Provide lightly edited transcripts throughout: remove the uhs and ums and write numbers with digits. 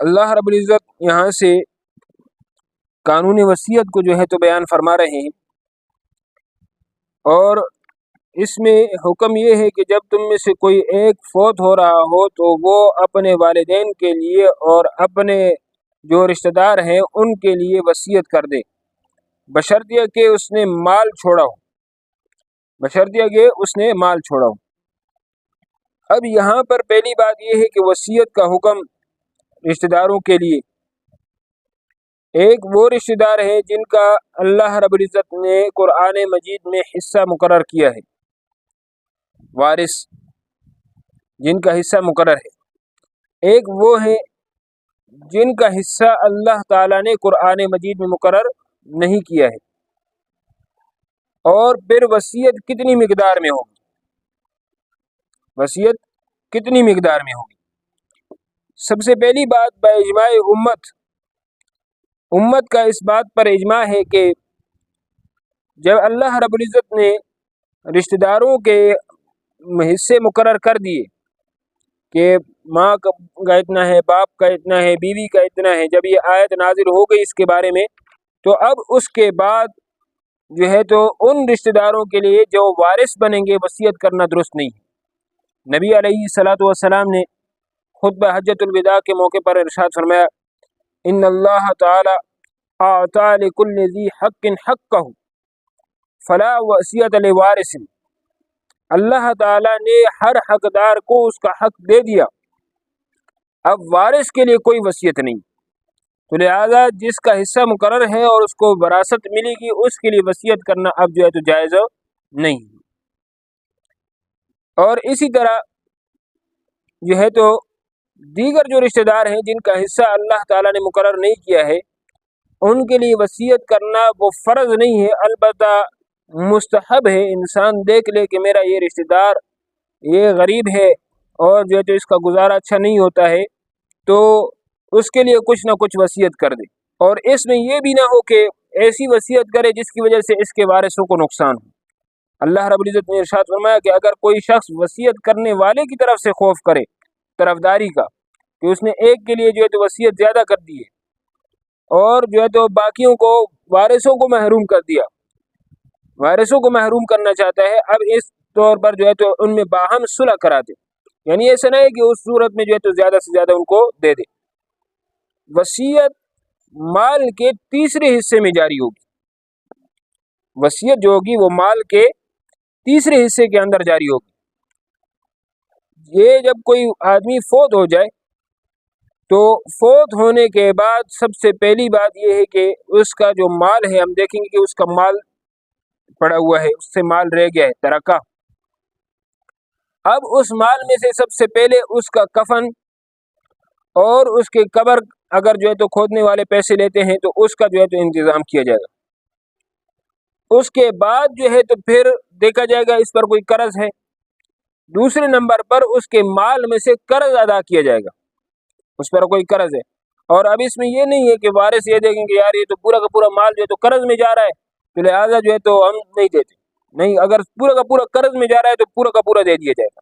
اللہ رب العزت یہاں سے قانون وصیت کو جو ہے تو بیان فرما رہے ہیں، اور اس میں حکم یہ ہے کہ جب تم میں سے کوئی ایک فوت ہو رہا ہو تو وہ اپنے والدین کے لیے اور اپنے جو رشتہ دار ہیں ان کے لیے وصیت کر دے، بشرطیہ کہ اس نے مال چھوڑا ہو، بشرطیہ کہ اس نے مال چھوڑا ہو۔ اب یہاں پر پہلی بات یہ ہے کہ وصیت کا حکم رشتہ داروں کے لیے، ایک وہ رشتہ دار ہے جن کا اللہ رب العزت نے قرآن مجید میں حصہ مقرر کیا ہے، وارث جن کا حصہ مقرر ہے، ایک وہ ہے جن کا حصہ اللہ تعالیٰ نے قرآن مجید میں مقرر نہیں کیا ہے، اور پھر وصیت کتنی مقدار میں ہوگی، وصیت کتنی مقدار میں ہوگی۔ سب سے پہلی بات باجماع امت کا اس بات پر اجماع ہے کہ جب اللہ رب العزت نے رشتہ داروں کے حصے مقرر کر دیے کہ ماں کا اتنا ہے، باپ کا اتنا ہے، بیوی کا اتنا ہے، جب یہ آیت نازل ہو گئی اس کے بارے میں، تو اب اس کے بعد جو ہے تو ان رشتہ داروں کے لیے جو وارث بنیں گے وصیت کرنا درست نہیں ہے۔ نبی علیہ الصلوۃ والسلام نے خطبہ حجۃ الوداع کے موقع پر ارشاد فرمایا، ان اللہ تعالی اعطى لكل ذی حق حقہ فلا وصیت لوارث، اللہ تعالیٰ نے ہر حقدار کو اس کا حق دے دیا، اب وارث کے لیے کوئی وصیت نہیں، تو لہذا جس کا حصہ مقرر ہے اور اس کو وراثت ملے گی اس کے لیے وصیت کرنا اب جو ہے تو جائز نہیں۔ اور اسی طرح جو ہے تو دیگر جو رشتہ دار ہیں جن کا حصہ اللہ تعالیٰ نے مقرر نہیں کیا ہے ان کے لیے وصیت کرنا وہ فرض نہیں ہے، البتہ مستحب ہے۔ انسان دیکھ لے کہ میرا یہ رشتہ دار یہ غریب ہے اور جو ہے تو اس کا گزارا اچھا نہیں ہوتا ہے تو اس کے لیے کچھ نہ کچھ وصیت کر دے، اور اس میں یہ بھی نہ ہو کہ ایسی وصیت کرے جس کی وجہ سے اس کے وارثوں کو نقصان ہو۔ اللہ رب العزت نے ارشاد فرمایا کہ اگر کوئی شخص وصیت کرنے والے کی طرف سے خوف کرے، طرفداری کا، کہ اس نے ایک کے لیے جو ہے تو وصیت زیادہ کر دی ہے اور جو ہے تو باقیوں کو وارثوں کو محروم کر دیا، وارثوں کو محروم کرنا چاہتا ہے، اب اس طور پر جو ہے تو ان میں باہم صلح کرا دے، یعنی ایسا نہیں ہے کہ اس صورت میں جو ہے تو زیادہ سے زیادہ ان کو دے دے۔ وصیت مال کے تیسرے حصے میں جاری ہوگی، وصیت جو ہوگی وہ مال کے تیسرے حصے کے اندر جاری ہوگی۔ یہ جب کوئی آدمی فوت ہو جائے تو فوت ہونے کے بعد سب سے پہلی بات یہ ہے کہ اس کا جو مال ہے، ہم دیکھیں گے کہ اس کا مال پڑا ہوا ہے، اس سے مال رہ گیا ہے ترکہ، اب اس مال میں سے سب سے پہلے اس کا کفن اور اس کے قبر اگر جو ہے تو کھودنے والے پیسے لیتے ہیں تو اس کا جو ہے تو انتظام کیا جائے گا۔ اس کے بعد جو ہے تو پھر دیکھا جائے گا اس پر کوئی قرض ہے، دوسرے نمبر پر اس کے مال میں سے قرض ادا کیا جائے گا، اس پر کوئی قرض ہے، اور اب اس میں یہ نہیں ہے کہ وارث یہ دیکھیں کہ یار یہ تو پورا کا پورا مال جو ہے تو قرض میں جا رہا ہے تو لہٰذا جو ہے تو ہم نہیں دیتے، نہیں، اگر پورا کا پورا قرض میں جا رہا ہے تو پورا کا پورا دے دیا جائے گا،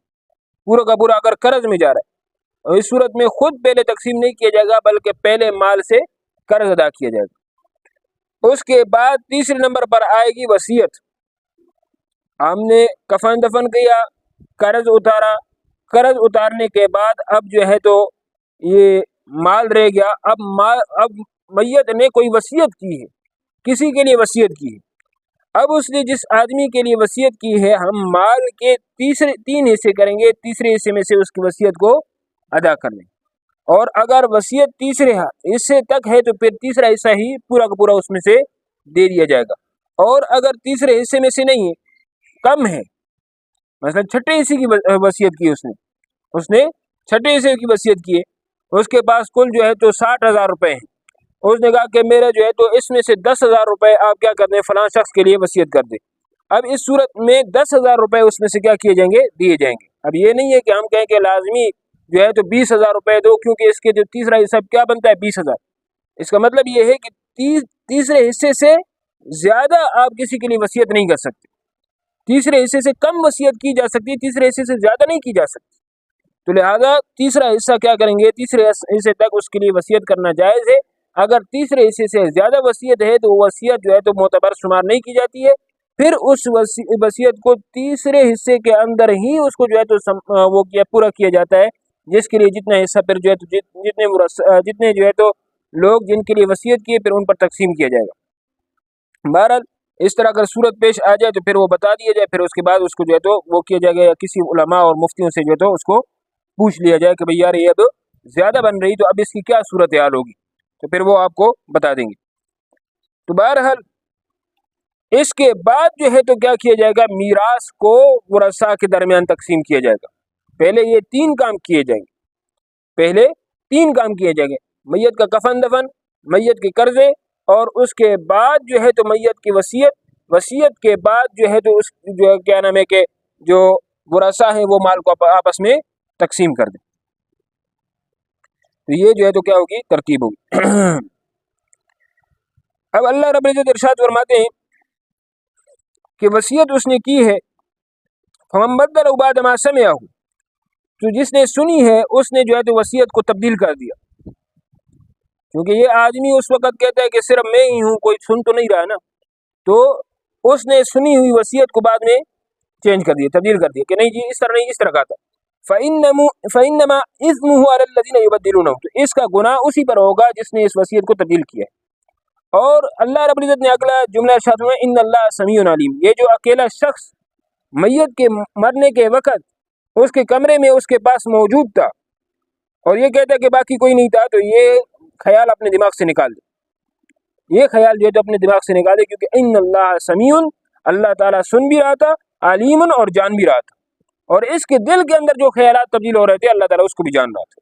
پورا کا پورا اگر قرض میں جا رہا ہے، اور اس صورت میں خود پہلے تقسیم نہیں کیا جائے گا بلکہ پہلے مال سے قرض ادا کیا جائے گا۔ اس کے بعد تیسرے نمبر پر آئے گی وصیت، ہم نے کفن دفن کیا، قرض اتارا، قرض اتارنے کے بعد اب جو ہے تو یہ مال رہ گیا، اب میت نے کوئی وصیت کی ہے، کسی کے لیے وصیت کی ہے، اب اس نے جس آدمی کے لیے وصیت کی ہے ہم مال کے تین حصے کریں گے، تیسرے حصے میں سے اس کی وصیت کو ادا کر لیں، اور اگر وصیت تیسرے حصے تک ہے تو پھر تیسرا حصہ ہی پورا کا پورا اس میں سے دے دیا جائے گا، اور اگر تیسرے حصے میں سے نہیں ہے، کم ہے، مثلا چھٹے حصے کی وصیت کی اس نے چھٹے حصے کی وصیت کی ہے، اس کے پاس کل جو ہے تو 60,000 روپے ہیں، اس نے کہا کہ میرا جو ہے تو اس میں سے 10,000 روپے آپ کیا کر دیں فلاں شخص کے لیے وصیت کر دیں، اب اس صورت میں 10,000 روپے اس میں سے کیا کیے جائیں گے، دیے جائیں گے۔ اب یہ نہیں ہے کہ ہم کہیں کہ لازمی جو ہے تو 20,000 روپے دو، کیونکہ اس کے جو تیسرا حصہ کیا بنتا ہے 20,000، اس کا مطلب یہ ہے کہ تیسرے حصے سے زیادہ آپ کسی کے لیے وصیت نہیں کر سکتے، تیسرے حصے سے کم وصیت کی جا سکتی ہے، تیسرے حصے سے زیادہ نہیں کی جا سکتی، تو لہٰذا تیسرا حصہ کیا کریں گے، تیسرے حصے تک اس کے لیے وصیت کرنا جائز ہے۔ اگر تیسرے حصے سے زیادہ وصیت ہے تو وہ وصیت جو ہے تو معتبر شمار نہیں کی جاتی ہے، پھر اس وصیت کو تیسرے حصے کے اندر ہی اس کو جو ہے تو وہ پورا کیا جاتا ہے، جس کے لیے جتنا حصہ پھر جو ہے تو جتنے جو ہے تو لوگ جن کے لیے وصیت کیے پھر ان پر تقسیم کیا جائے گا۔ بہرحال اس طرح اگر صورت پیش آ جائے تو پھر وہ بتا دیا جائے، پھر اس کے بعد اس کو جو ہے تو وہ کیا جائے گا، یا کسی علماء اور مفتیوں سے جو ہے تو اس کو پوچھ لیا جائے کہ بھئی یار یہ اب زیادہ بن رہی، تو اب اس کی کیا صورتحال ہوگی، تو پھر وہ آپ کو بتا دیں گے۔ تو بہرحال اس کے بعد جو ہے تو کیا کیا جائے گا، میراث کو ورثاء کے درمیان تقسیم کیا جائے گا۔ پہلے یہ 3 کام کیے جائیں گے، پہلے 3 کام کیے جائیں گے، میت کا کفن دفن، میت کے قرضے، اور اس کے بعد جو ہے تو میت کی وصیت کے بعد جو ہے تو اس جو کیا نام ہے کہ جو ورثاء ہیں وہ مال کو آپس میں تقسیم کر دیں۔ تو یہ جو ہے تو کیا ہوگی، ترتیب ہوگی۔ اب اللہ رب العزت ارشاد فرماتے ہیں کہ وصیت اس نے کی ہے، فمن بدلہ بعد ما سمعہ، تو جس نے سنی ہے اس نے جو ہے تو وصیت کو تبدیل کر دیا، کیونکہ یہ آدمی اس وقت کہتا ہے کہ صرف میں ہی ہوں، کوئی سن تو نہیں رہا نا، تو اس نے سنی ہوئی وصیت کو بعد میں چینج کر دیا، تبدیل کر دیا کہ نہیں جی اس طرح نہیں، اس طرح کا تھا۔ فَإِنَّمَا إِثْمُهُ عَلَى الَّذِينَ يُبَدِّلُونَهُ، تو اس کا گناہ اسی پر ہوگا جس نے اس وصیت کو تبدیل کیا ہے۔ اور اللہ رب العزت نے اگلا جملہ ارشاد فرمایا، ان اللہ سمیع علیم، یہ جو اکیلا شخص میت کے مرنے کے وقت اس کے کمرے میں اس کے پاس موجود تھا اور یہ کہتا ہے کہ باقی کوئی نہیں تھا، تو یہ خیال اپنے دماغ سے نکال دے، یہ خیال جو ہے تو اپنے دماغ سے نکال دے، کیونکہ ان اللہ سمیع، اللہ تعالیٰ سن بھی رہا تھا، علیم اور جان بھی رہا تھا، اور اس کے دل کے اندر جو خیالات تبدیل ہو رہے تھے اللہ تعالیٰ اس کو بھی جان رہا تھا۔